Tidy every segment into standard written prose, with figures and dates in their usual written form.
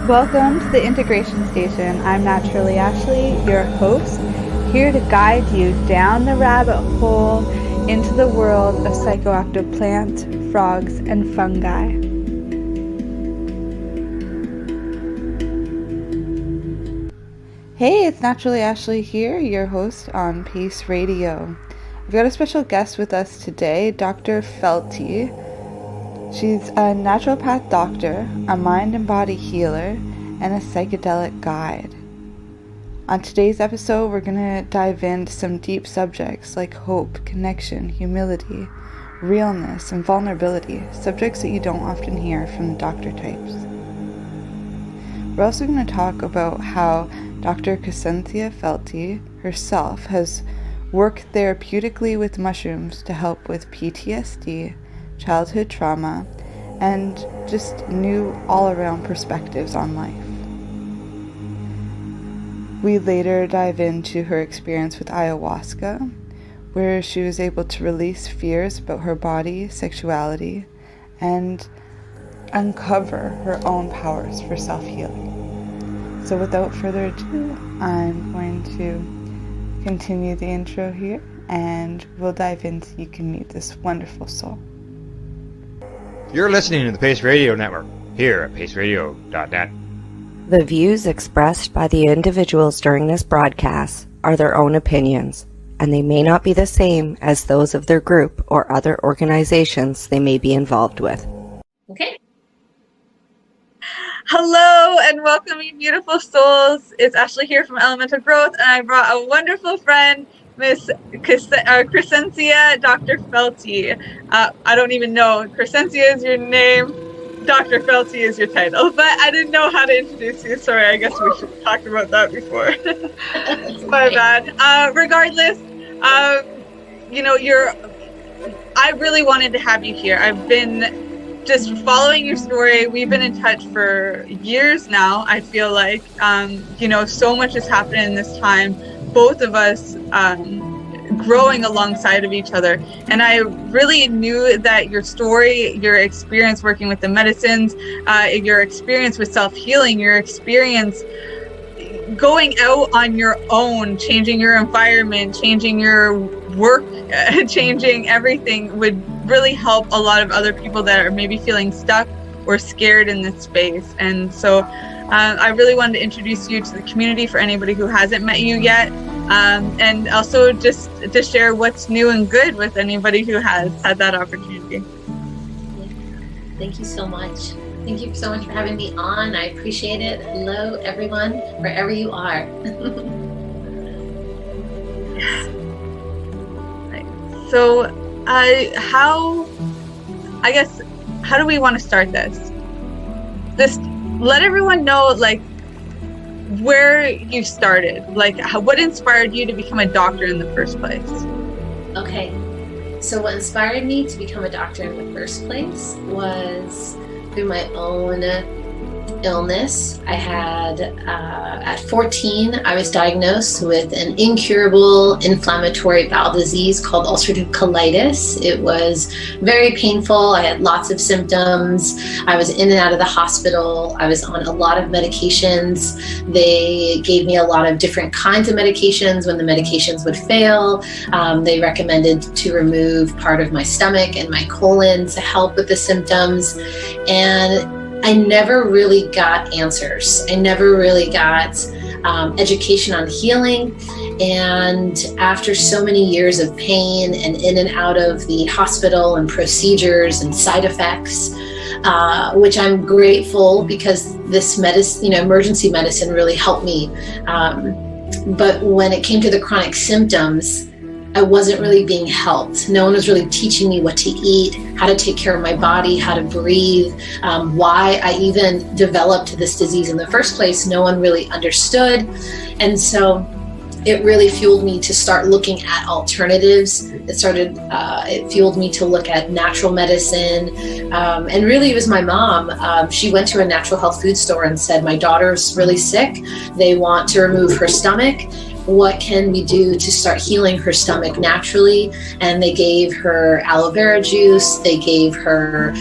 Welcome to the Integration Station. I'm Naturally Ashley, your host, here to guide you down the rabbit hole into the world of psychoactive plants, frogs, and fungi. Hey, it's Naturally Ashley here, your host on Pace Radio. I've got a special guest with us today, Dr. Felty. She's a naturopath doctor, a mind and body healer, and a psychedelic guide. On today's episode, we're going to dive into some deep subjects like hope, connection, humility, realness, and vulnerability, subjects that you don't often hear from the doctor types. We're also going to talk about how Dr. Cresencia Felty herself has worked therapeutically with mushrooms to help with PTSD, childhood trauma, and just new all-around perspectives on life. We later dive into her experience with ayahuasca, where she was able to release fears about her body, sexuality, and uncover her own powers for self-healing. So without further ado, I'm going to continue the intro here, and we'll dive in so you can meet this wonderful soul. You're listening to the Pace Radio Network, here at paceradio.net. The views expressed by the individuals during this broadcast are their own opinions, and they may not be the same as those of their group or other organizations they may be involved with. Okay. Hello and welcome, you beautiful souls. It's Ashley here from Elemental Growth, and I brought a wonderful friend, Miss Cresencia Dr. Felty. I don't even know. Cresencia is your name. Dr. Felty is your title. But I didn't know how to introduce you. Sorry, I guess we should have talked about that before. My bad. Regardless, I really wanted to have you here. I've been just following your story. We've been in touch for years now, I feel like. So much has happened in this time. Both of us growing alongside of each other. And I really knew that your story, your experience working with the medicines, your experience with self-healing, your experience going out on your own, changing your environment, changing your work, changing everything would really help a lot of other people that are maybe feeling stuck or scared in this space. And so I really wanted to introduce you to the community for anybody who hasn't met you yet, and also just to share what's new and good with anybody who has had that opportunity. Thank you so much. Thank you so much for having me on. I appreciate it. Hello, everyone, wherever you are. So, how do we want to start this? Just let everyone know, where you started, what inspired you to become a doctor in the first place? Okay, so what inspired me to become a doctor in the first place was through my own illness. I had, at 14, I was diagnosed with an incurable inflammatory bowel disease called ulcerative colitis. It was very painful. I had lots of symptoms. I was in and out of the hospital. I was on a lot of medications. They gave me a lot of different kinds of medications. When the medications would fail, they recommended to remove part of my stomach and my colon to help with the symptoms. And I never really got answers. I never really got education on healing. And after so many years of pain and in and out of the hospital and procedures and side effects, which I'm grateful because this medicine, emergency medicine really helped me. But when it came to the chronic symptoms, I wasn't really being helped. No one was really teaching me what to eat, how to take care of my body, how to breathe, why I even developed this disease in the first place. No one really understood. And so it really fueled me to start looking at alternatives. It fueled me to look at natural medicine. And really it was my mom. She went to a natural health food store and said, my daughter's really sick. They want to remove her stomach. what can we do to start healing her stomach naturally? And they gave her aloe vera juice. They gave her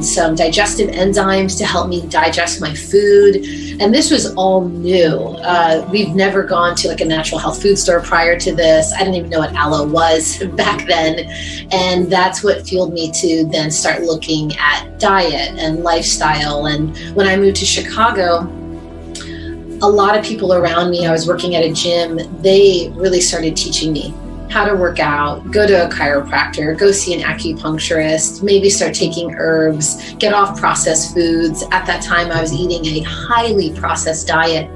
some digestive enzymes to help me digest my food. And this was all new. We've never gone to like a natural health food store prior to this. I didn't even know what aloe was back then. And that's what fueled me to then start looking at diet and lifestyle. And when I moved to Chicago, a lot of people around me, I was working at a gym, they really started teaching me how to work out, go to a chiropractor, go see an acupuncturist, maybe start taking herbs, get off processed foods. At that time, I was eating a highly processed diet.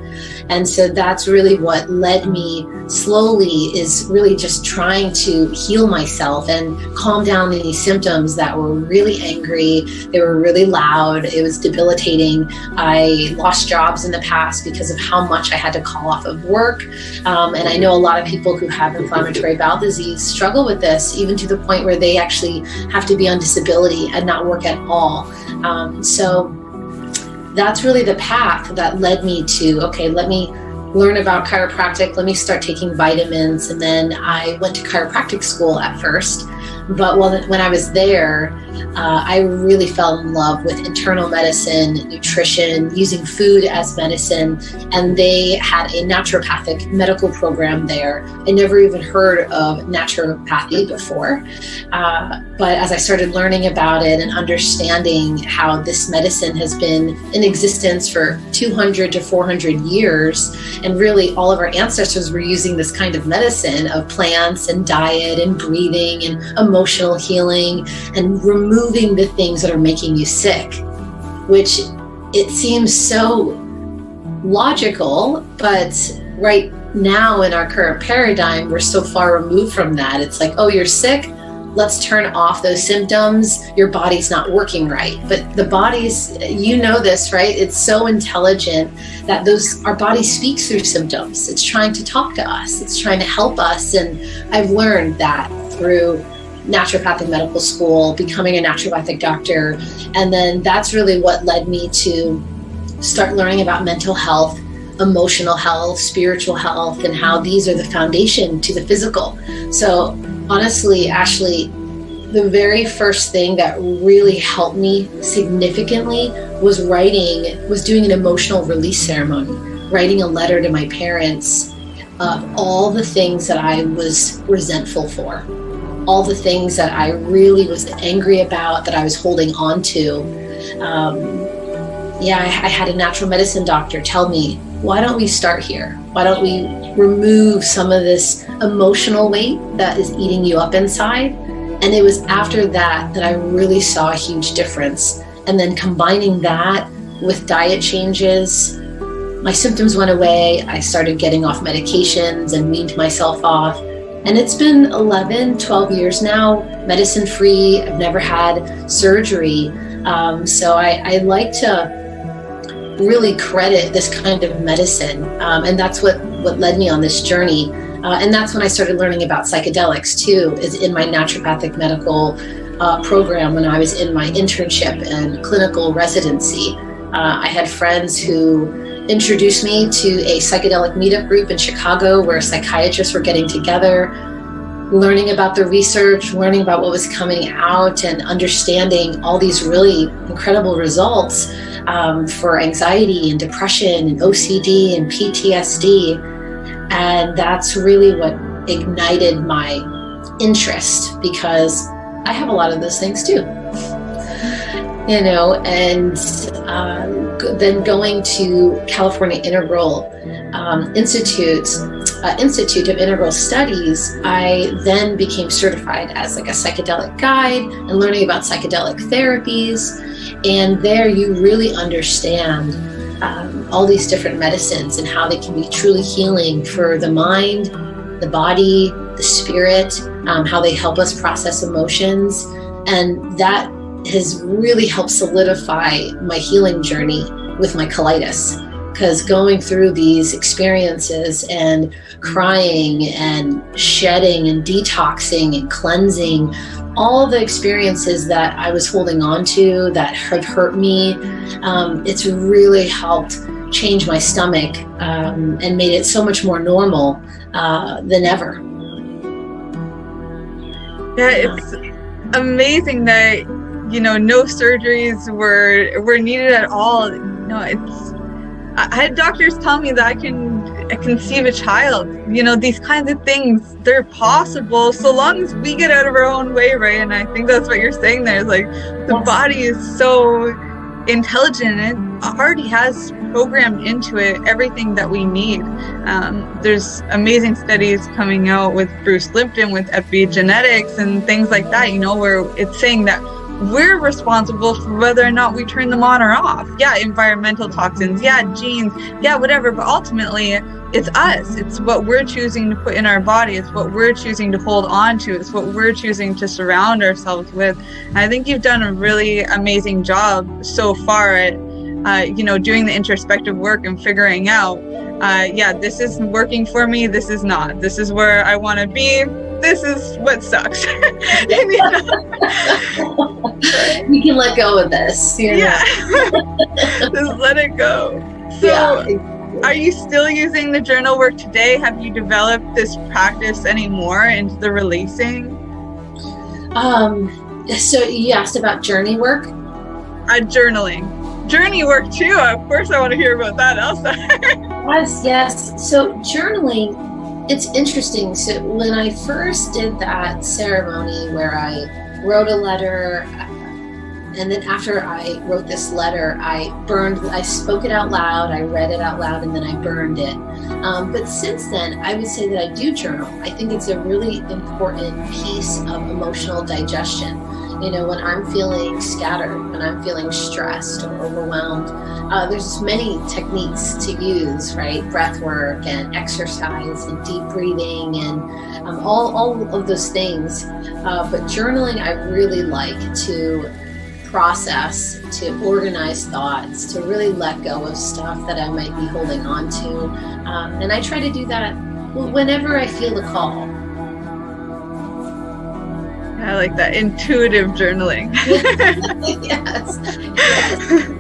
And so that's really what led me slowly, is really just trying to heal myself and calm down any symptoms that were really angry. They were really loud. It was debilitating. I lost jobs in the past because of how much I had to call off of work. And I know a lot of people who have inflammatory bowel disease struggle with this, even to the point where they actually have to be on disability and not work at all. So that's really the path that led me to, okay, let me learn about chiropractic, let me start taking vitamins. And then I went to chiropractic school at first. But when I was there, I really fell in love with internal medicine, nutrition, using food as medicine. And they had a naturopathic medical program there. I never even heard of naturopathy before. But as I started learning about it and understanding how this medicine has been in existence for 200 to 400 years, and really all of our ancestors were using this kind of medicine of plants and diet and breathing and emotional healing and removing the things that are making you sick, which it seems so logical, but right now in our current paradigm, we're so far removed from that. It's like, oh, you're sick, let's turn off those symptoms. Your body's not working right. But the body's, you know this, right? It's so intelligent that our body speaks through symptoms. It's trying to talk to us. It's trying to help us. And I've learned that through naturopathic medical school, becoming a naturopathic doctor. And then that's really what led me to start learning about mental health, emotional health, spiritual health, and how these are the foundation to the physical. So honestly, Ashley, the very first thing that really helped me significantly was doing an emotional release ceremony, writing a letter to my parents of all the things that I was resentful for, all the things that I really was angry about, that I was holding on to. I had a natural medicine doctor tell me, why don't we start here? Why don't we remove some of this emotional weight that is eating you up inside? And it was after that I really saw a huge difference. And then combining that with diet changes, my symptoms went away. I started getting off medications and weaned myself off. And it's been 11, 12 years now, medicine free. I've never had surgery. So I like to really credit this kind of medicine. And that's what led me on this journey. And that's when I started learning about psychedelics too, is in my naturopathic medical program when I was in my internship and clinical residency. I had friends who introduced me to a psychedelic meetup group in Chicago where psychiatrists were getting together, learning about the research, learning about what was coming out, and understanding all these really incredible results for anxiety and depression and OCD and PTSD. And that's really what ignited my interest, because I have a lot of those things too. And then going to California Integral Institute of Integral Studies, I then became certified as like a psychedelic guide and learning about psychedelic therapies. And there you really understand all these different medicines and how they can be truly healing for the mind, the body, the spirit, how they help us process emotions. And that has really helped solidify my healing journey with my colitis, because going through these experiences and crying and shedding and detoxing and cleansing, all the experiences that I was holding on to that have hurt me, it's really helped changed my stomach and made it so much more normal than ever. Yeah, it's amazing that, you know, no surgeries were needed at all. You know, I had doctors tell me that I can conceive a child. You know, these kinds of things, they're possible so long as we get out of our own way, right? And I think that's what you're saying there. Is like the body is so intelligent, it already has programmed into it everything that we need. There's amazing studies coming out with Bruce Lipton with epigenetics and things like that, you know, where it's saying that we're responsible for whether or not we turn them on or off. Yeah, environmental toxins, yeah, genes, yeah, whatever, but ultimately it's us. It's what we're choosing to put in our body. It's what we're choosing to hold on to. It's what we're choosing to surround ourselves with. And I think you've done a really amazing job so far at you know, doing the introspective work and figuring out, yeah, this is working for me, this is not. This is where I want to be, this is what sucks. And, you know, we can let go of this. You know? Yeah. Just let it go. So, yeah. Are you still using the journal work today? Have you developed this practice anymore into the releasing? So you asked about journey work? Journaling. Journey work too. Of course I want to hear about that, Elsa. Yes. So journaling, it's interesting. So when I first did that ceremony where I wrote a letter, and then after I wrote this letter, I spoke it out loud, I read it out loud, and then I burned it. But since then, I would say that I do journal. I think it's a really important piece of emotional digestion. You know, when I'm feeling scattered, when I'm feeling stressed or overwhelmed, there's many techniques to use, right? Breath work and exercise and deep breathing and all of those things. But journaling, I really like to process, to organize thoughts, to really let go of stuff that I might be holding on to. And I try to do that whenever I feel the call. I like that intuitive journaling. Yes.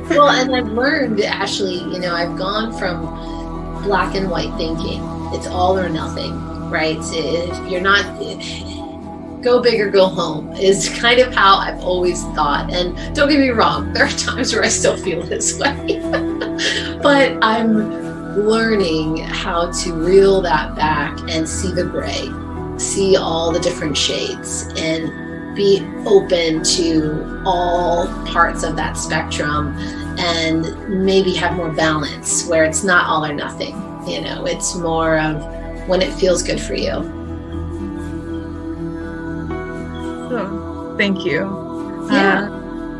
Well, and I've learned, actually, you know, I've gone from black and white thinking. It's all or nothing, right? If you're not, go big or go home is kind of how I've always thought. And don't get me wrong, there are times where I still feel this way. But I'm learning how to reel that back and see the gray. See all the different shades and be open to all parts of that spectrum and maybe have more balance where it's not all or nothing. You know, it's more of when it feels good for you. So, thank you. Yeah.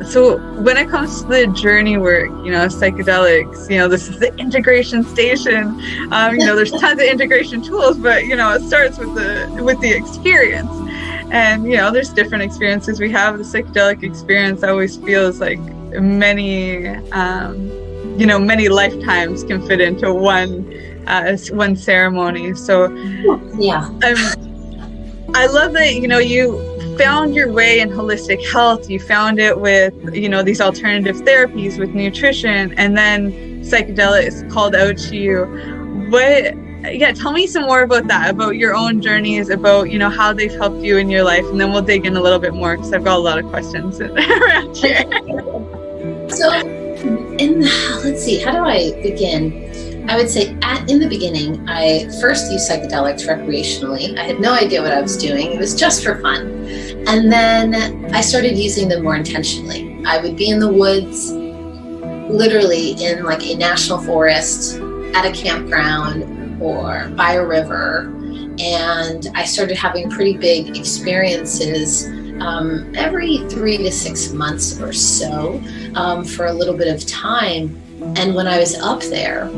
So when it comes to the journey work, you know, psychedelics, you know, this is the integration station. You know, there's tons of integration tools, but, you know, it starts with the experience. And, you know, there's different experiences we have. The psychedelic experience always feels like many, you know, many lifetimes can fit into one ceremony. So yeah, I love that, you know, you found your way in holistic health. You found it with, you know, these alternative therapies with nutrition, and then psychedelics called out to you. Tell me some more about that, about your own journeys, about, you know, how they've helped you in your life, and then we'll dig in a little bit more because I've got a lot of questions around here. So, let's see, how do I begin? I would say in the beginning, I first used psychedelics recreationally. I had no idea what I was doing. It was just for fun. And then I started using them more intentionally. I would be in the woods, literally in like a national forest, at a campground, or by a river. And I started having pretty big experiences every 3 to 6 months or so for a little bit of time. And when I was up there,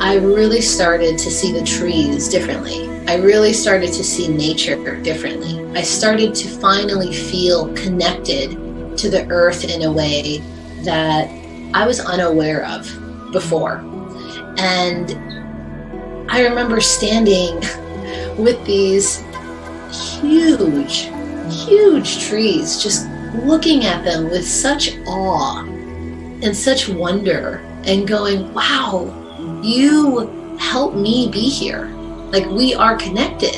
I really started to see the trees differently. I really started to see nature differently. I started to finally feel connected to the earth in a way that I was unaware of before. And I remember standing with these huge, huge trees, just looking at them with such awe and such wonder. and going, wow, you help me be here. Like, we are connected.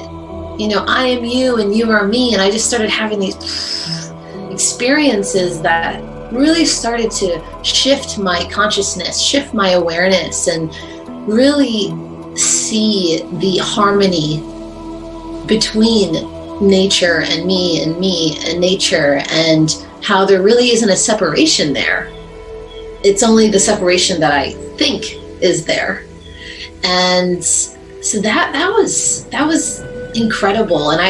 You know, I am you and you are me. And I just started having these experiences that really started to shift my consciousness, shift my awareness, and really see the harmony between nature and me and nature, and how there really isn't a separation there. It's only the separation that I think is there. And so that was incredible. And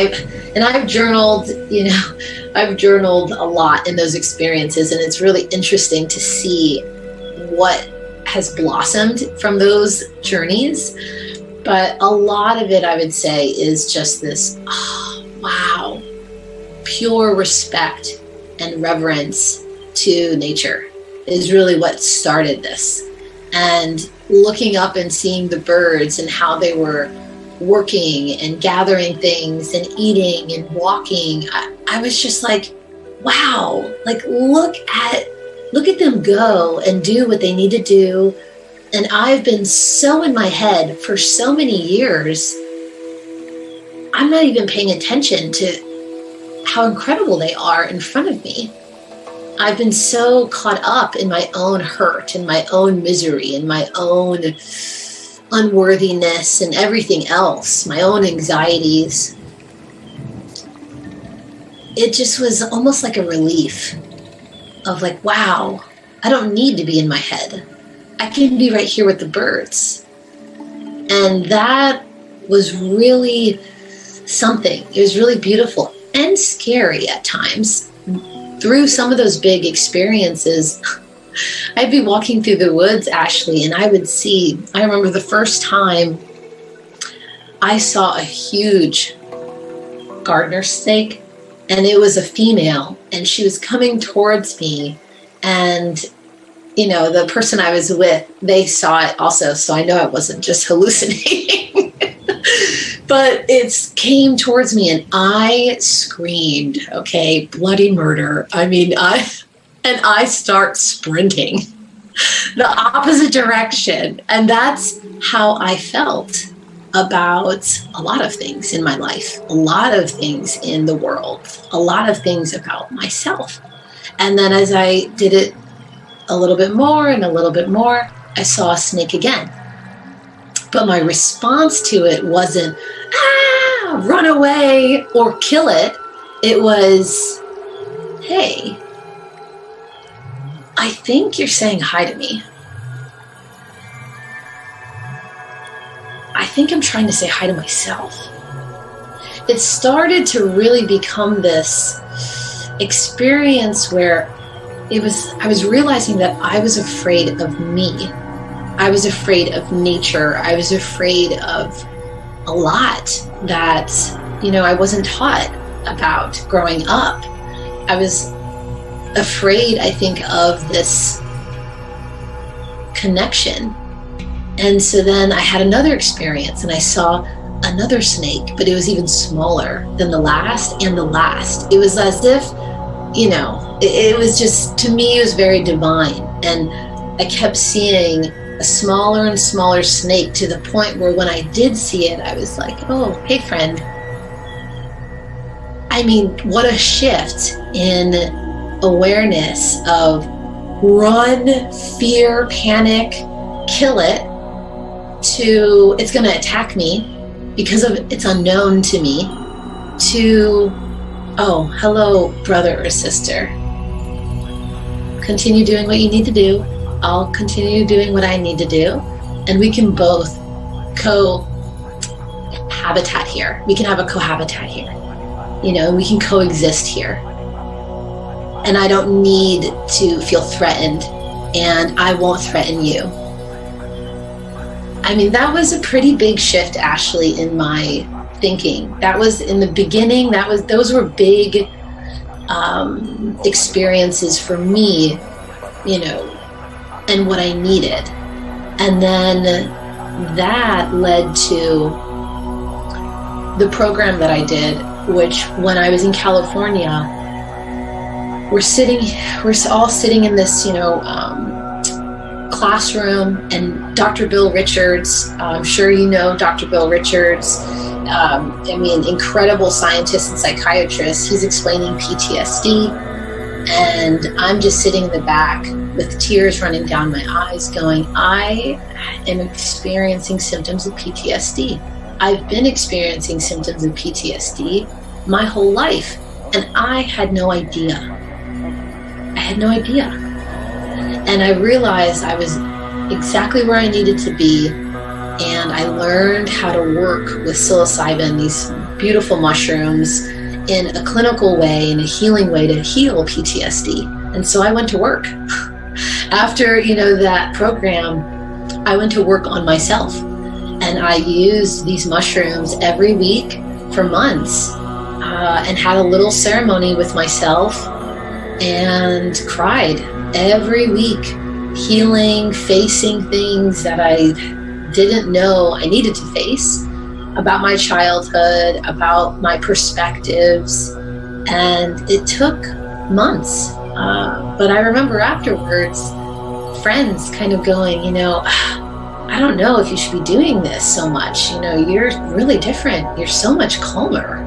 I've journaled, you know, I've journaled a lot in those experiences, and it's really interesting to see what has blossomed from those journeys. But a lot of it, I would say, is just this, oh, wow, pure respect and reverence to nature is really what started this. And looking up and seeing the birds and how they were working and gathering things and eating and walking, I was just like, wow, like look at them go and do what they need to do. And I've been so in my head for so many years, I'm not even paying attention to how incredible they are in front of me. I've been so caught up in my own hurt and my own misery and my own unworthiness and everything else, my own anxieties. It just was almost like a relief of like, wow, I don't need to be in my head. I can be right here with the birds. And that was really something. It was really beautiful and scary at times. Through some of those big experiences, I'd be walking through the woods, Ashley, and I remember the first time I saw a huge gardener snake, and it was a female, and she was coming towards me, and you know, the person I was with, they saw it also, so I know I wasn't just hallucinating. But it came towards me and I screamed, okay, bloody murder. I mean, I start sprinting the opposite direction. And that's how I felt about a lot of things in my life, a lot of things in the world, a lot of things about myself. And then as I did it a little bit more and a little bit more, I saw a snake again. But my response to it wasn't, run away or kill it. It was, hey, I think you're saying hi to me. I think I'm trying to say hi to myself. It started to really become this experience where I was realizing that I was afraid of me. I was afraid of nature. I was afraid of a lot that, you know, I wasn't taught about growing up. I was afraid, I think, of this connection. And so then I had another experience and I saw another snake, but it was even smaller than the last and the last. It was as if, you know, it was just, to me, it was very divine. And I kept seeing a smaller and smaller snake to the point where when I did see it, I was like, oh, hey, friend. I mean, what a shift in awareness of run, fear, panic, kill it, to it's going to attack me because of it's unknown to me, to, oh, hello, brother or sister. Continue doing what you need to do. I'll continue doing what I need to do. And we can both cohabitat here. We can have a cohabitat here. You know, we can coexist here. And I don't need to feel threatened, and I won't threaten you. I mean, that was a pretty big shift, Ashley, in my thinking. That was in the beginning, those were big experiences for me, you know, and what I needed. And then that led to the program that I did, which when I was in California, we're all sitting in this, you know, classroom, and Dr. Bill Richards, I'm sure you know Dr. Bill Richards, incredible scientist and psychiatrist. He's explaining PTSD, and I'm just sitting in the back with tears running down my eyes going, I am experiencing symptoms of PTSD. I've been experiencing symptoms of PTSD my whole life, and I had no idea. And I realized I was exactly where I needed to be, and I learned how to work with psilocybin, these beautiful mushrooms, in a clinical way, in a healing way to heal PTSD. And so I went to work. After, that program, I went to work on myself, and I used these mushrooms every week for months, and had a little ceremony with myself and cried every week, healing, facing things that I didn't know I needed to face about my childhood, about my perspectives, and it took months. But I remember afterwards, friends kind of going, I don't know if you should be doing this so much. You're really different. You're so much calmer.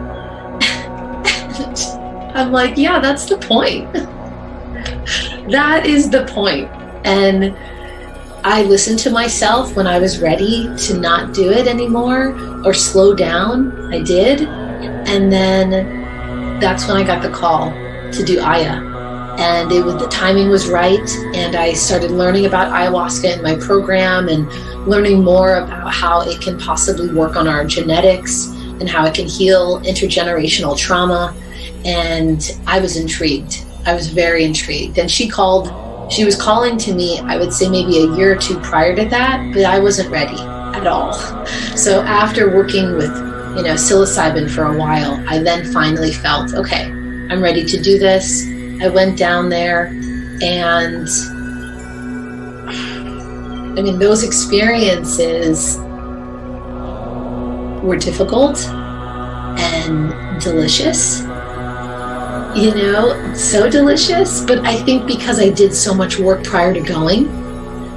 I'm like, yeah, that's the point. That is the point. And I listened to myself when I was ready to not do it anymore or slow down. I did. And then that's when I got the call to do Aya. And the timing was right. And I started learning about ayahuasca in my program and learning more about how it can possibly work on our genetics and how it can heal intergenerational trauma. And I was intrigued. I was very intrigued. And she was calling to me, I would say maybe a year or two prior to that, but I wasn't ready at all. So after working with, psilocybin for a while, I then finally felt, okay, I'm ready to do this. I went down there, and those experiences were difficult and delicious. So delicious. But I think because I did so much work prior to going,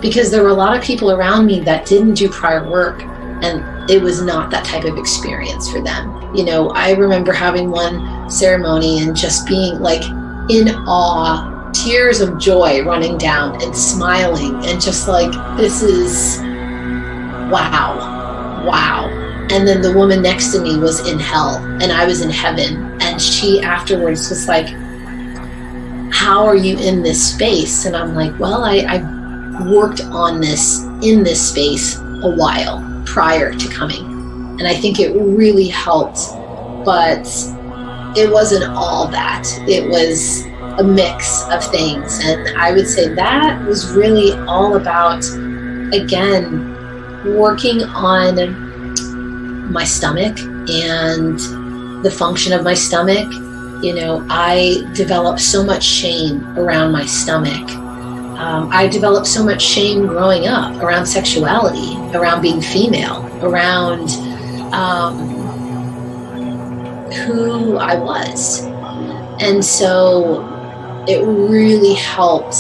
because there were a lot of people around me that didn't do prior work, and it was not that type of experience for them. I remember having one ceremony and just being like in awe, tears of joy running down and smiling, and just like, this is wow. And then the woman next to me was in hell and I was in heaven. And she afterwards was like, how are you in this space? And I'm like, well, I worked on this in this space a while prior to coming. And I think it really helped, but it wasn't all that. It was a mix of things. And I would say that was really all about, again, working on my stomach and the function of my stomach. I developed so much shame around my stomach. I developed so much shame growing up around sexuality, around being female, around who I was. And so it really helped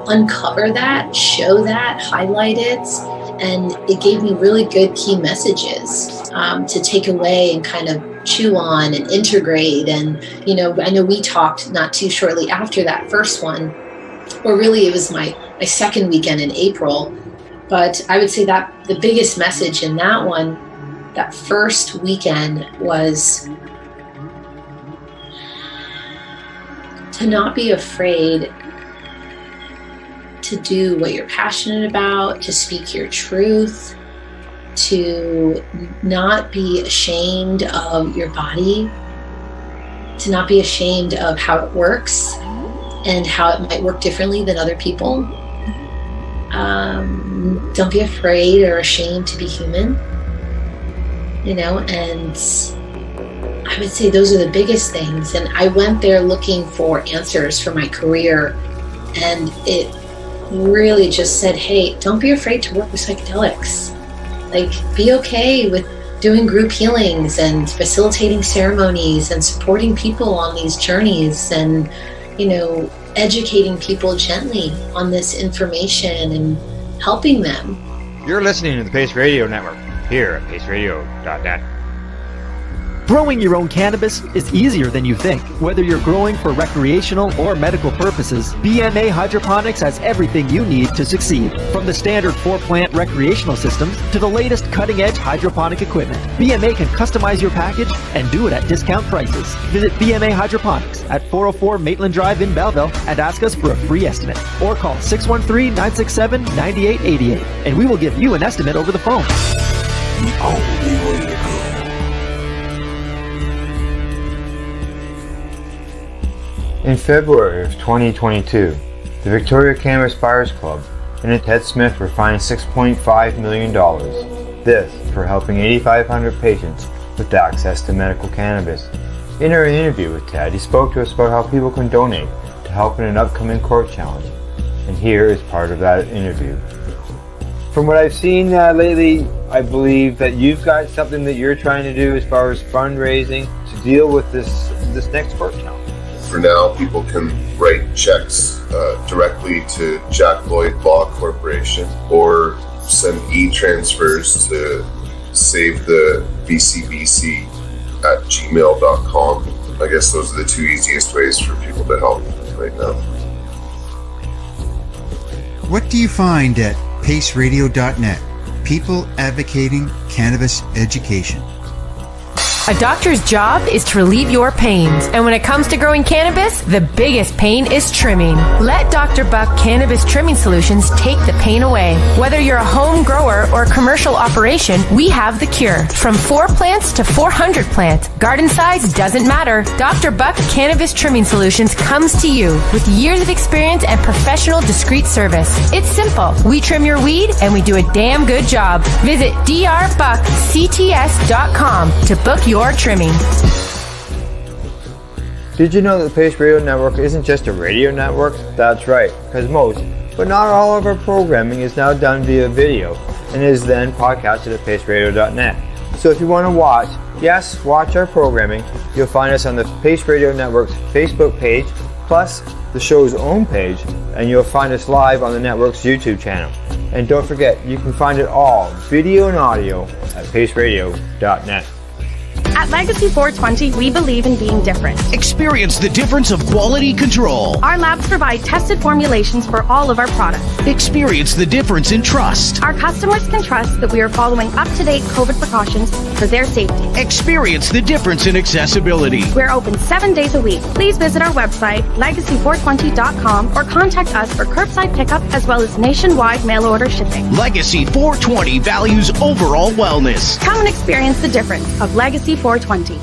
uncover that, show that, highlight it. And it gave me really good key messages to take away and kind of chew on and integrate. And, I know we talked not too shortly after that first one, or really it was my second weekend in April. But I would say that the biggest message in that one, that first weekend, was to not be afraid to do what you're passionate about, to speak your truth, to not be ashamed of your body, to not be ashamed of how it works and how it might work differently than other people. Don't be afraid or ashamed to be human, and I would say those are the biggest things. And I went there looking for answers for my career, and it really just said, hey, don't be afraid to work with psychedelics. Like, be okay with doing group healings and facilitating ceremonies and supporting people on these journeys. And, educating people gently on this information and helping them. You're listening to the Pace Radio Network here at paceradio.net. Growing your own cannabis is easier than you think. Whether you're growing for recreational or medical purposes, BMA Hydroponics has everything you need to succeed. From the standard 4-plant recreational systems to the latest cutting-edge hydroponic equipment, BMA can customize your package and do it at discount prices. Visit BMA Hydroponics at 404 Maitland Drive in Belleville and ask us for a free estimate. Or call 613-967-9888 and we will give you an estimate over the phone. The only way to go. In February of 2022, the Victoria Cannabis Buyers Club and Ted Smith were fined $6.5 million. This for helping 8,500 patients with access to medical cannabis. In our interview with Ted, he spoke to us about how people can donate to help in an upcoming court challenge. And here is part of that interview. From what I've seen lately, I believe that you've got something that you're trying to do as far as fundraising to deal with this next court challenge. For now, people can write checks directly to Jack Lloyd Law Corporation or send e-transfers to savethebcbc@gmail.com. I guess those are the two easiest ways for people to help right now. What do you find at paceradio.net? People advocating cannabis education. A doctor's job is to relieve your pains, and when it comes to growing cannabis, the biggest pain is trimming. Let Dr. Buck Cannabis Trimming Solutions take the pain away. Whether you're a home grower or a commercial operation, we have the cure. From 4 plants to 400 plants, garden size doesn't matter. Dr. Buck Cannabis Trimming Solutions comes to you with years of experience and professional discreet service. It's simple. We trim your weed, and we do a damn good job. Visit drbuckcts.com to book your trimming. Did you know that the Pace Radio Network isn't just a radio network? That's right, because most, but not all of our programming is now done via video and is then podcasted at paceradio.net. So if you want to watch our programming, you'll find us on the Pace Radio Network's Facebook page, plus the show's own page, and you'll find us live on the network's YouTube channel. And don't forget, you can find it all, video and audio, at paceradio.net. At Legacy 420, we believe in being different. Experience the difference of quality control. Our labs provide tested formulations for all of our products. Experience the difference in trust. Our customers can trust that we are following up-to-date COVID precautions for their safety. Experience the difference in accessibility. We're open 7 days a week. Please visit our website, legacy420.com, or contact us for curbside pickup as well as nationwide mail order shipping. Legacy 420 values overall wellness. Come and experience the difference of Legacy 420.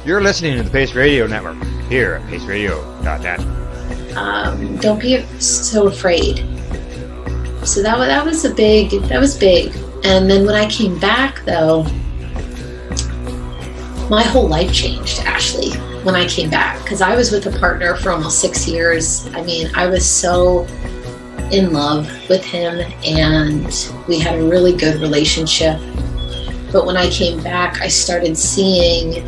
You're listening to the Pace Radio Network here at paceradio.net. Don't be so afraid. So that was big. And then when I came back, though, my whole life changed, Ashley, when I came back, because I was with a partner for almost 6 years. I mean, I was so in love with him, and we had a really good relationship. But when I came back, I started seeing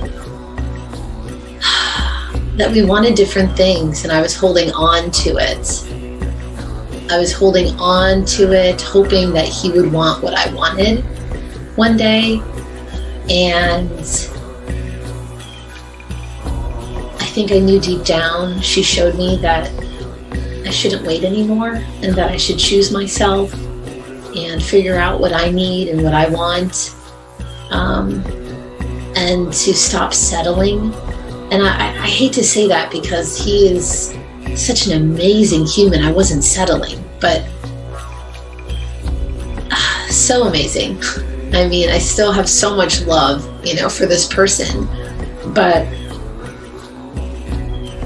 that we wanted different things, and I was holding on to it. Hoping that he would want what I wanted one day. And I think I knew deep down, she showed me that I shouldn't wait anymore, and that I should choose myself and figure out what I need and what I want. And to stop settling. And I hate to say that because he is such an amazing human. I wasn't settling, but so amazing. I mean, I still have so much love, for this person. But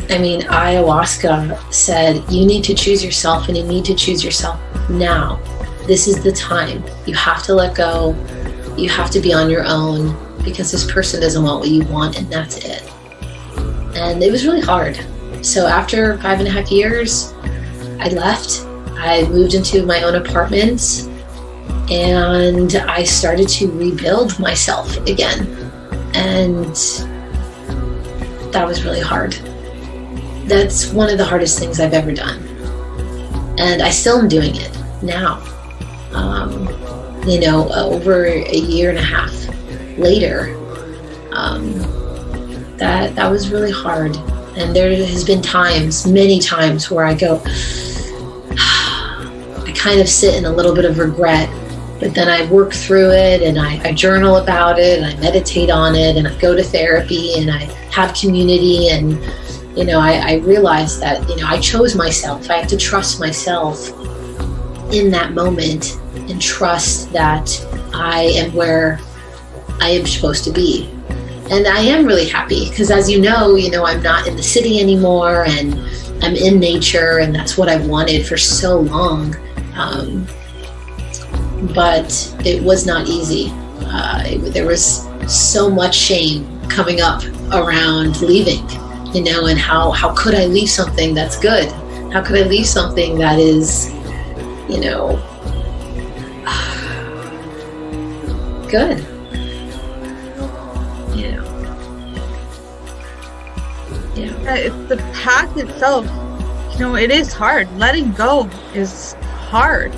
I mean, ayahuasca said, you need to choose yourself, and you need to choose yourself now. This is the time. You have to let go. You have to be on your own, because this person doesn't want what you want, and that's it. And it was really hard. So after 5.5 years, I left. I moved into my own apartment, and I started to rebuild myself again. And that was really hard. That's one of the hardest things I've ever done. And I still am doing it now. Over a year and a half later, that was really hard. And there has been many times where I go, I kind of sit in a little bit of regret, but then I work through it and I journal about it and I meditate on it and I go to therapy and I have community, and I realize that I chose myself. I have to trust myself in that moment and trust that I am where I am supposed to be. And I am really happy because, as you know, I'm not in the city anymore and I'm in nature, and that's what I've wanted for so long. But it was not easy. There was so much shame coming up around leaving, and how could I leave something that's good? How could I leave something that is, good? It's the path itself. It is hard. Letting go is hard.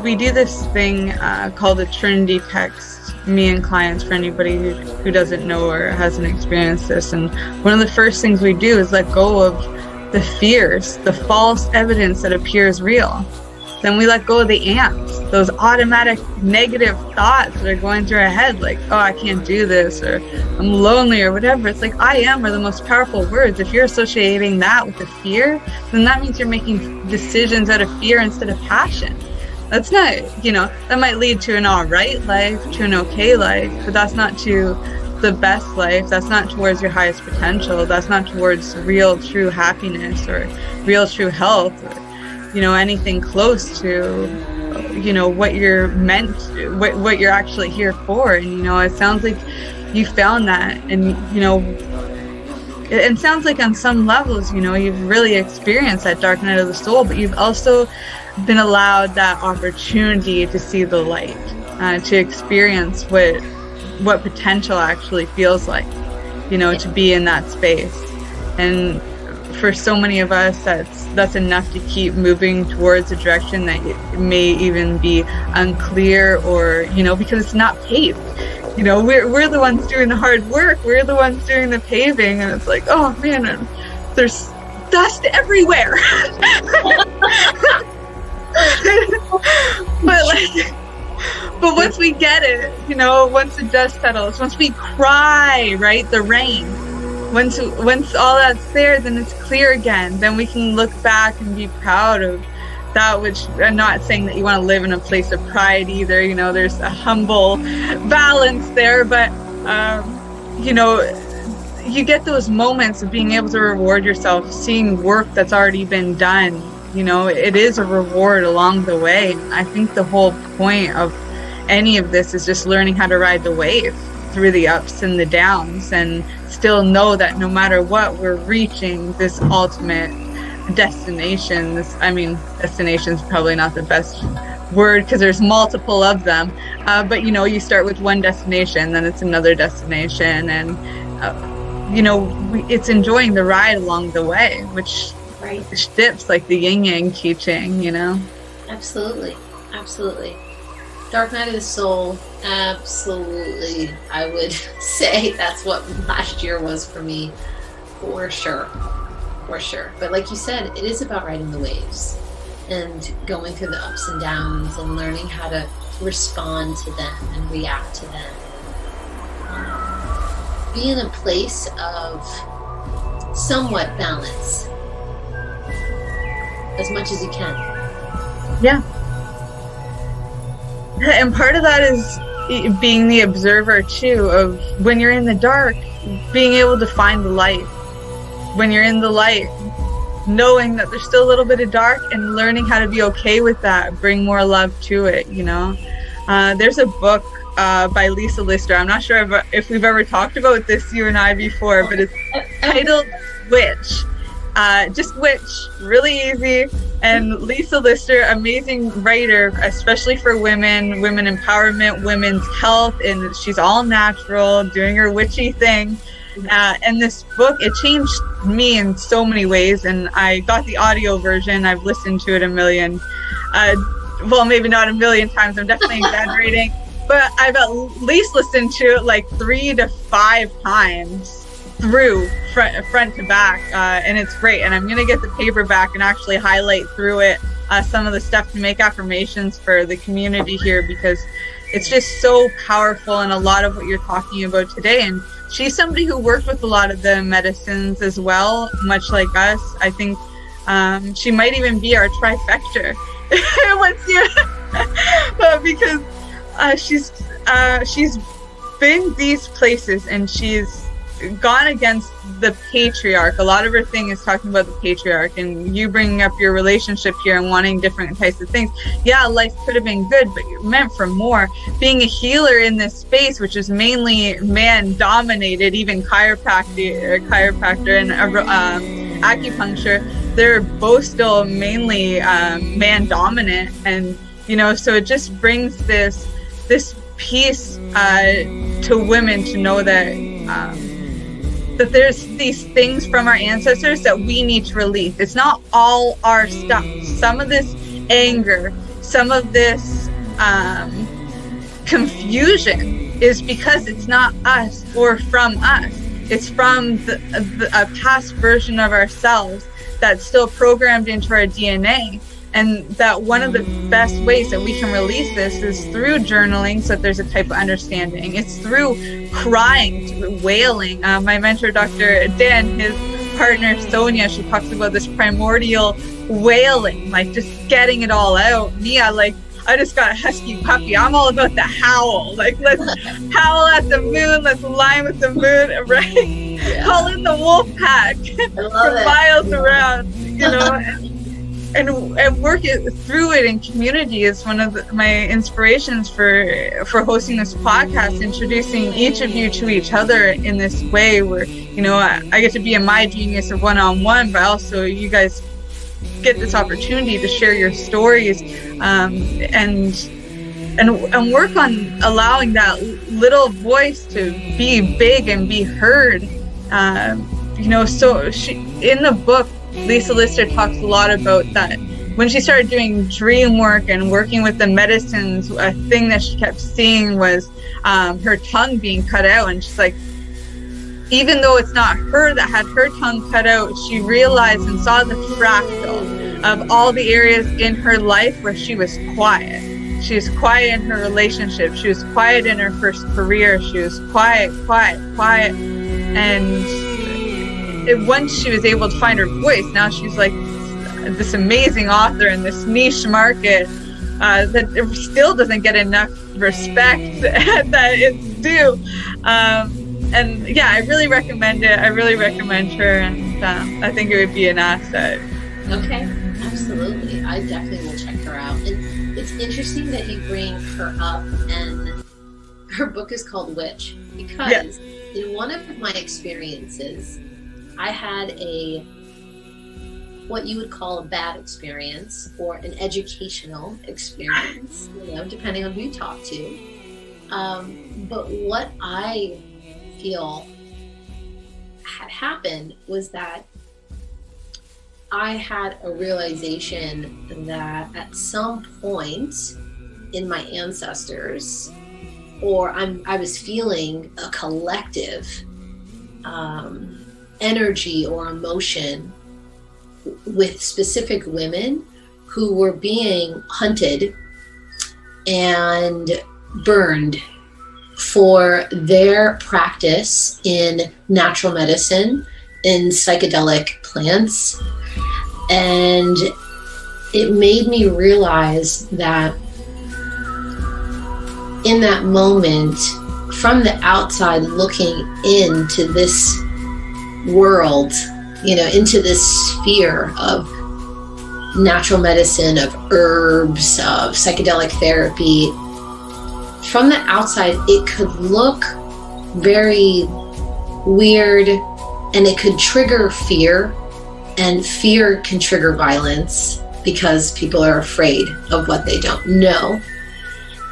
We do this thing called a Trinity text, me and clients, for anybody who doesn't know or hasn't experienced this. And one of the first things we do is let go of the fears, the false evidence that appears real. Then we let go of the ants, those automatic negative thoughts that are going through our head, like, oh, I can't do this, or I'm lonely, or whatever. It's like, I am are the most powerful words. If you're associating that with the fear, then that means you're making decisions out of fear instead of passion. That's not, that might lead to an all right life, to an okay life, but that's not to the best life. That's not towards your highest potential. That's not towards real, true happiness or real, true health, or anything close to, what you're meant to, what you're actually here for. And, it sounds like you found that, and, it sounds like on some levels, you've really experienced that dark night of the soul, but you've also been allowed that opportunity to see the light, to experience what potential actually feels like, to be in that space. And for so many of us, that's enough to keep moving towards a direction that may even be unclear, or because it's not paved. We're the ones doing the hard work. We're the ones doing the paving, and it's like, oh man, there's dust everywhere. But once we get it, once the dust settles, once we cry, right, the rain, once all that's there, then it's clear again. Then we can look back and be proud of that, which I'm not saying that you want to live in a place of pride either. There's a humble balance there, but you get those moments of being able to reward yourself, seeing work that's already been done. It is a reward along the way. I think the whole point of any of this is just learning how to ride the wave through the ups and the downs, and still know that no matter what, we're reaching this ultimate destination. Destination is probably not the best word because there's multiple of them, but you start with one destination, then it's another destination, and it's enjoying the ride along the way, which dips like the yin yang teaching. Absolutely. Dark Night of the Soul, absolutely. I would say that's what last year was for me, for sure. But like you said, it is about riding the waves and going through the ups and downs and learning how to respond to them and react to them. Be in a place of somewhat balance as much as you can. Yeah. And part of that is being the observer too, of when you're in the dark, being able to find the light. When you're in the light, knowing that there's still a little bit of dark and learning how to be okay with that, bring more love to it, There's a book by Lisa Lister. I'm not sure if we've ever talked about this, you and I, before, but it's titled Witch. Just Witch, really easy. And Lisa Lister, amazing writer, especially for women empowerment, women's health, and she's all natural, doing her witchy thing. And this book, it changed me in so many ways. And I got the audio version. I've listened to it a million, well, maybe not a million times. I'm definitely exaggerating. But I've at least listened to it like 3 to 5 times through front to back. And it's great. And I'm going to get the paperback and actually highlight through it some of the stuff to make affirmations for the community here, because it's just so powerful in a lot of what you're talking about today. And she's somebody who worked with a lot of the medicines as well, much like us. I think she might even be our trifecta. Because she's been these places and she's gone against the patriarch. A lot of her thing is talking about the patriarch, and you bringing up your relationship here and wanting different types of things. Yeah, life could have been good, but you're meant for more. Being a healer in this space, which is mainly man dominated, even chiropractor and acupuncture, they're both still mainly man dominant. And so it just brings this peace to women to know that there's these things from our ancestors that we need to release. It's not all our stuff. Some of this anger, some of this confusion is because it's not us or from us. It's from a past version of ourselves that's still programmed into our DNA. And that one of the best ways that we can release this is through journaling, so that there's a type of understanding. It's through crying, through wailing. My mentor, Dr. Dan, his partner, Sonia, she talks about this primordial wailing, like just getting it all out. Me, I just got a husky puppy. I'm all about the howl. Like, let's howl at the moon. Let's align with the moon, right? Yeah. Call in the wolf pack for miles around, and work it through it in community is one of my inspirations for hosting this podcast, introducing each of you to each other in this way where, I get to be in my genius of one-on-one, but also you guys get this opportunity to share your stories and work on allowing that little voice to be big and be heard. So in the book, Lisa Lister talks a lot about that. When she started doing dream work and working with the medicines, a thing that she kept seeing was her tongue being cut out. And she's like, even though it's not her that had her tongue cut out, she realized and saw the fractal of all the areas in her life where she was quiet. She was quiet in her relationship. She was quiet in her first career. She was quiet. And once she was able to find her voice, now she's like this amazing author in this niche market that still doesn't get enough respect that it's due. And yeah, I really recommend it. I really recommend her, and I think it would be an asset. Okay, absolutely. I definitely will check her out. And it's interesting that you bring her up, and her book is called Witch, because in one of my experiences, I had what you would call a bad experience or an educational experience, depending on who you talk to. But what I feel had happened was that I had a realization that at some point in my ancestors, or I was feeling a collective energy or emotion with specific women who were being hunted and burned for their practice in natural medicine, in psychedelic plants. And it made me realize that in that moment, from the outside looking into this world, into this sphere of natural medicine, of herbs, of psychedelic therapy, from the outside, it could look very weird, and it could trigger fear, and fear can trigger violence because people are afraid of what they don't know.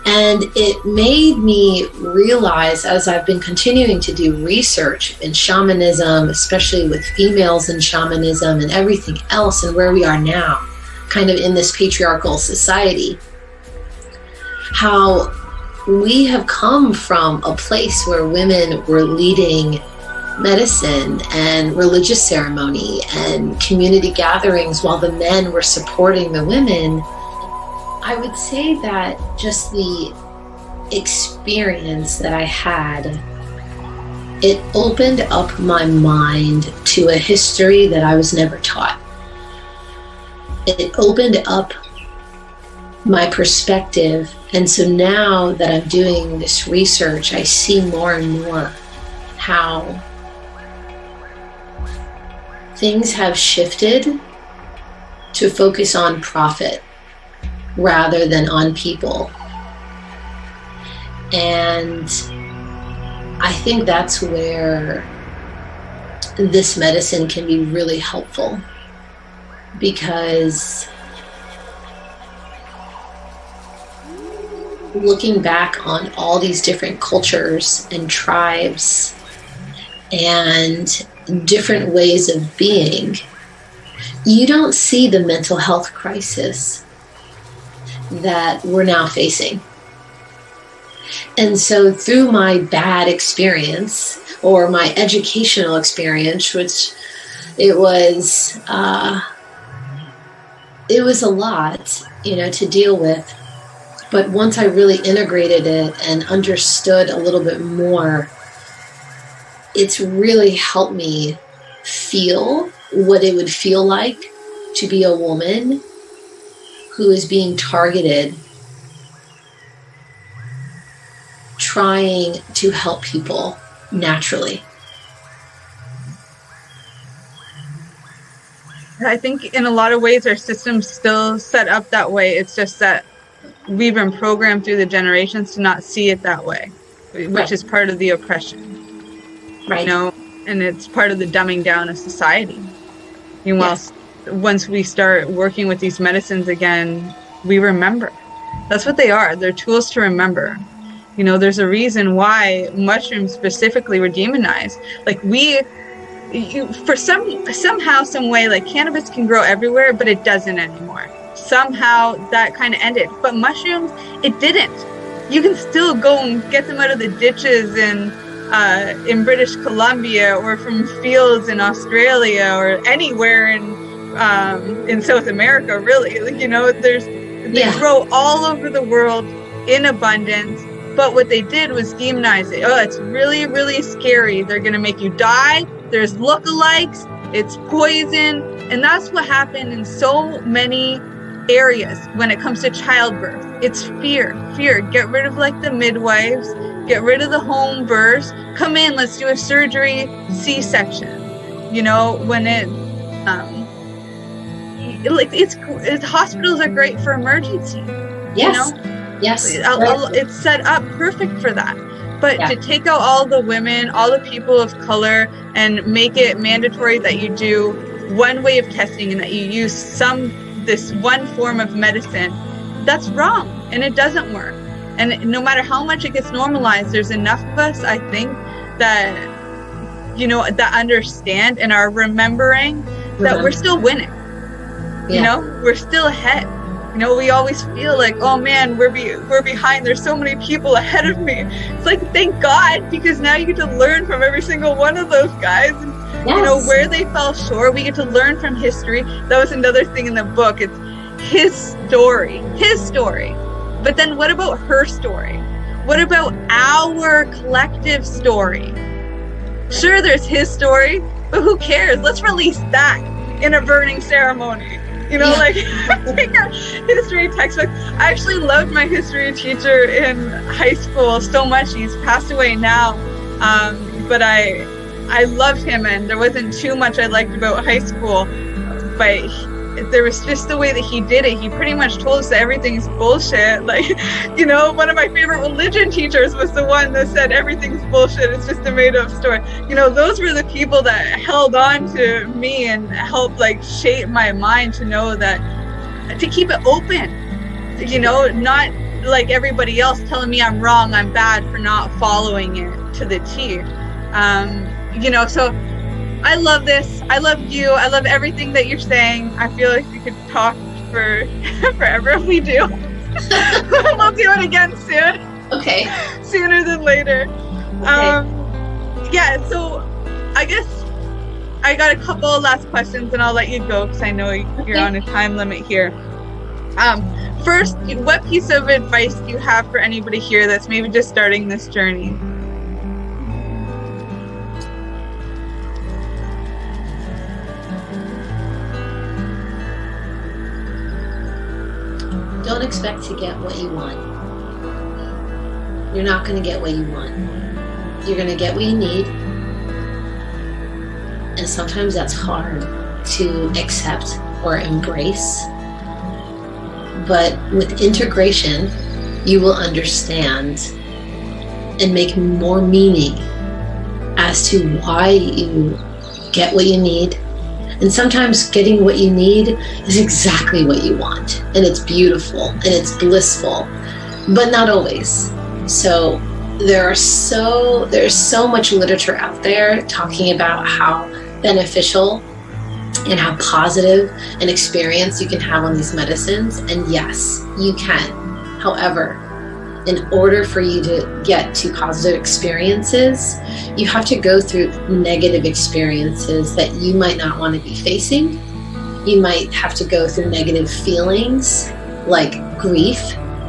And it made me realize, as I've been continuing to do research in shamanism, especially with females in shamanism and everything else, and where we are now, kind of in this patriarchal society, how we have come from a place where women were leading medicine and religious ceremony and community gatherings while the men were supporting the women. I would say that just the experience that I had, it opened up my mind to a history that I was never taught. It opened up my perspective. And so now that I'm doing this research, I see more and more how things have shifted to focus on profit rather than on people. And I think that's where this medicine can be really helpful, because looking back on all these different cultures and tribes and different ways of being, you don't see the mental health crisis that we're now facing. And so through my bad experience, or my educational experience, which it was a lot, to deal with. But once I really integrated it and understood a little bit more, it's really helped me feel what it would feel like to be a woman who is being targeted, trying to help people naturally. I think in a lot of ways our system's still set up that way. It's just that we've been programmed through the generations to not see it that way, which is part of the oppression. Right. And it's part of the dumbing down of society. Yes. Once we start working with these medicines again, we remember. That's what they are. They're tools to remember. There's a reason why mushrooms specifically were demonized. Somehow, some way, like cannabis can grow everywhere, but it doesn't anymore. Somehow that kind of ended. But mushrooms, it didn't. You can still go and get them out of the ditches in British Columbia, or from fields in Australia, or anywhere in South America, really. They grow all over the world in abundance. But what they did was demonize it. Oh, it's really, really scary. They're going to make you die. There's lookalikes. It's poison. And that's what happened in so many areas when it comes to childbirth. It's fear. Get rid of the midwives. Get rid of the home births. Come in, let's do a surgery, C-section. When it's hospitals are great for emergency. Yes. Yes. It's set up perfect for that. But to take out all the women, all the people of color, and make it mandatory that you do one way of testing and that you use this one form of medicine, that's wrong, and it doesn't work. And no matter how much it gets normalized, there's enough of us, I think, that that understand and are remembering that we're still winning. We're still ahead. We always feel like, oh man, we're behind. There's so many people ahead of me. It's like, thank God, because now you get to learn from every single one of those guys. And, where they fell short, we get to learn from history. That was another thing in the book. It's his story. But then what about her story? What about our collective story? Sure, there's his story, but who cares? Let's release that in a burning ceremony. Take a history textbook. I actually loved my history teacher in high school so much. He's passed away now. But I loved him, and there wasn't too much I liked about high school. But there was just the way that he did it. He pretty much told us that everything's bullshit. One of my favorite religion teachers was the one that said everything's bullshit. It's just a made up story. Those were the people that held on to me and helped shape my mind to know that, to keep it open, not like everybody else, telling me I'm wrong, I'm bad for not following it to the T. So I love this. I love you. I love everything that you're saying. I feel like we could talk for forever if we do. We'll do it again soon. Okay. Sooner than later. Okay. So I guess I got a couple of last questions and I'll let you go because I know you're on a time limit here. First, what piece of advice do you have for anybody here that's maybe just starting this journey? Don't expect to get what you want. You're not going to get what you want. You're going to get what you need. And sometimes that's hard to accept or embrace. But with integration, you will understand and make more meaning as to why you get what you need. And sometimes getting what you need is exactly what you want. And it's beautiful and it's blissful, but not always. So there's so much literature out there talking about how beneficial and how positive an experience you can have on these medicines. And yes, you can. However, in order for you to get to positive experiences, you have to go through negative experiences that you might not want to be facing. You might have to go through negative feelings like grief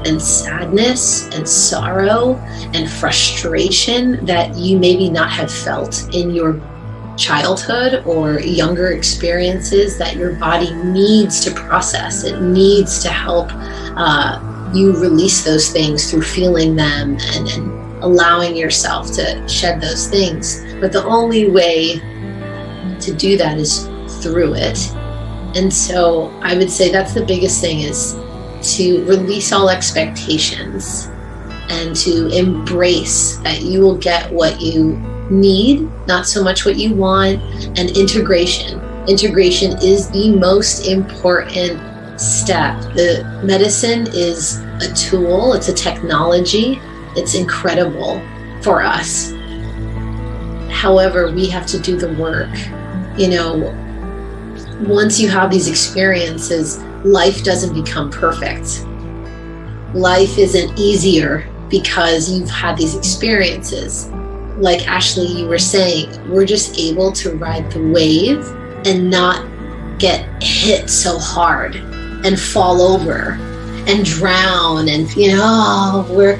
and sadness and sorrow and frustration that you maybe not have felt in your childhood or younger experiences that your body needs to process. It needs to help you release those things through feeling them and allowing yourself to shed those things. But the only way to do that is through it. And so I would say that's the biggest thing, is to release all expectations and to embrace that you will get what you need, not so much what you want. And integration is the most important step. The medicine is a tool, it's a technology, it's incredible for us. However, we have to do the work. Once you have these experiences, life doesn't become perfect. Life isn't easier because you've had these experiences. Like Ashley, you were saying, we're just able to ride the wave and not get hit so hard and fall over and drown and we're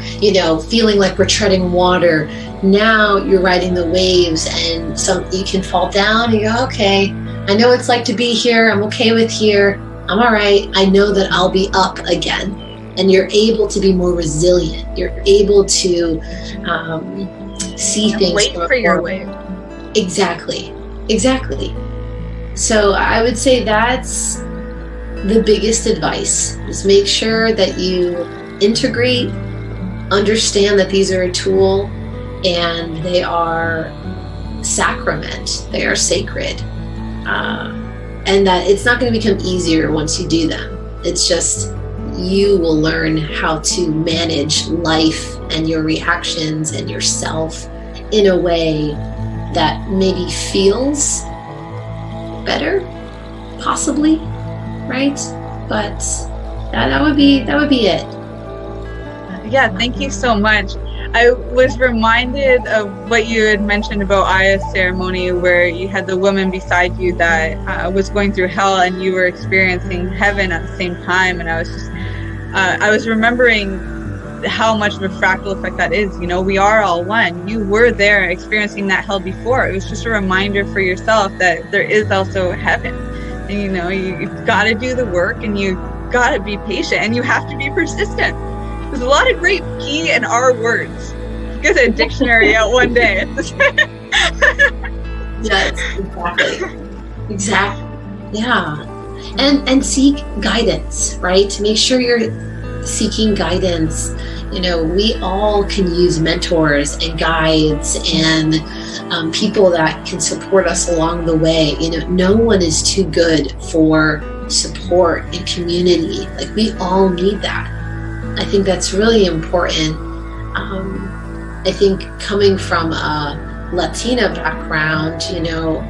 feeling like we're treading water. Now you're riding the waves and you can fall down and you go, okay, I know what it's like to be here. I'm okay with here. I'm all right. I know that I'll be up again. And you're able to be more resilient. You're able to see things. Wait for your wave. Exactly. So I would say that's the biggest advice, is make sure that you integrate, understand that these are a tool and they are sacrament, they are sacred, and that it's not going to become easier once you do them. It's just you will learn how to manage life and your reactions and yourself in a way that maybe feels better, possibly, right? But that would be it. Yeah, thank you so much. I was reminded of what you had mentioned about Aya's ceremony, where you had the woman beside you that was going through hell and you were experiencing heaven at the same time. And I was remembering how much of a fractal effect that is. We are all one. You were there experiencing that hell before. It was just a reminder for yourself that there is also heaven. And you've got to do the work and you got to be patient and you have to be persistent. There's a lot of great P and R words. Get a dictionary out one day. Yes, exactly. Yeah. And seek guidance, right? Make sure you're seeking guidance. We all can use mentors and guides and people that can support us along the way. No one is too good for support and community. Like, we all need that. I think that's really important. I think coming from a Latina background, you know,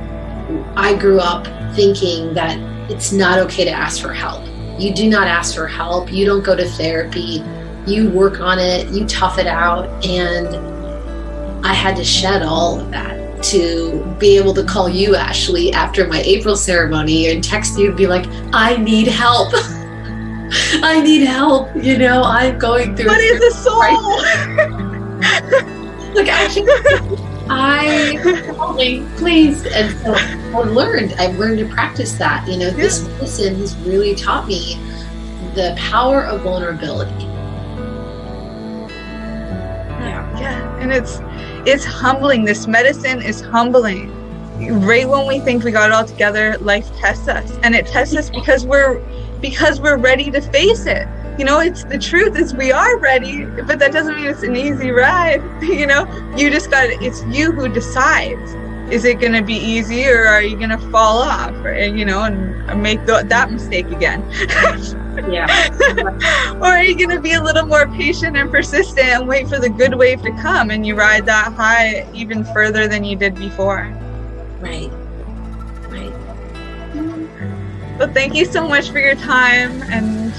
I grew up thinking that it's not okay to ask for help. You do not ask for help. You don't go to therapy. You work on it. You tough it out. And I had to shed all of that to be able to call you, Ashley, after my April ceremony and text you and be like, I need help. I need help. You know, I'm going through. What is a soul? Look, actually, help me, please. And so I've learned to practice that. You know, this medicine has really taught me the power of vulnerability. Yeah, and it's humbling. This medicine is humbling. Right when we think we got it all together, life tests us, and it tests us because we're ready to face it. You know, it's the truth is we are ready, but that doesn't mean it's an easy ride. You know, it's you who decides. Is it going to be easy, or are you going to fall off, or, you know, and make that mistake again? Yeah. Or are you going to be a little more patient and persistent and wait for the good wave to come, and you ride that high even further than you did before? Right. Well, thank you so much for your time, and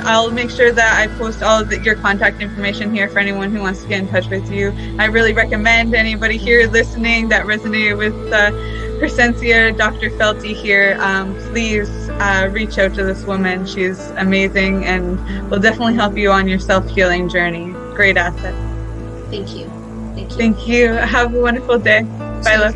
I'll make sure that I post all of your contact information here for anyone who wants to get in touch with you. I really recommend anybody here listening that resonated with Cresencia Dr. Felty here, please reach out to this woman. She's amazing and will definitely help you on your self-healing journey. Great asset. Thank you. Thank you. Have a wonderful day. Bye, love.